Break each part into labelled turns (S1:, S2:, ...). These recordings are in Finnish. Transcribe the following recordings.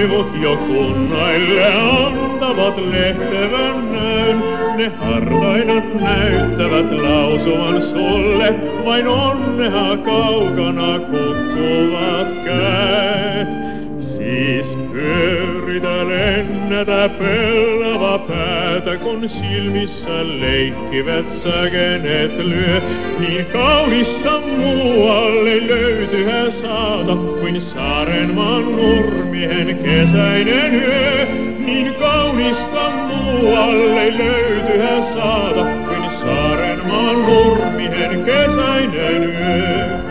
S1: koivut jo kunnaille antavat lehtevän näyn. Ne hartainat näyttävät lausuvan sulle, vain onnea kaukana kukkuvat käet. Siis pyöritä, lennätä, pellava päätä, kun silmissä leikkivät säkenet lyö. Niin kaunista muualle löytyä saata, kuin Saarenmaan nurmien kesäinen yö. Niin kaunista muualle löytyä saata, kuin Saarenmaan nurmien kesäinen yö.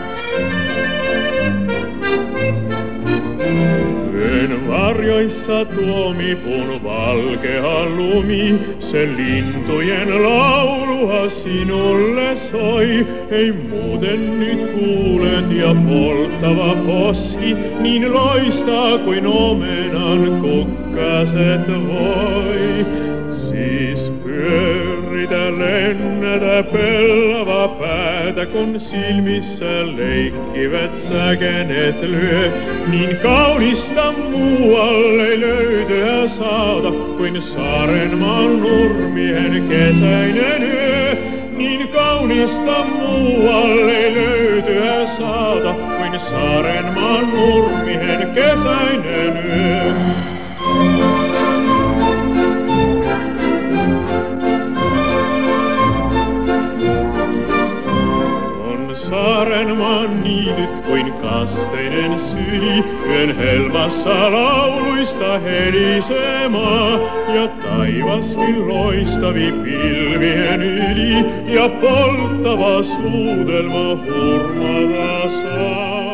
S1: Yön varjoissa tuomipun valkea lumi, se lintujen laulua sinulle soi. Ei muuten nyt kuulet ja polttava poski, niin loistaa kuin omenan kukkaset voi. Siis pyöritä, lennätä, pellava päätä, kun silmissä leikkivät säkenet lyö. Niin kaunista muualle löytyä saata, kuin Saarenmaan nurmien kesäinen yö. Niin kaunista muualle löytyä saata, kuin Saarenmaan nurmien kesäinen yö. Saarenmaan niityt kuin kasteinen syli, yön helmassa lauluista helisemaa, ja taivaskin loistavi pilvien yli, ja polttava suudelma hurmata saa.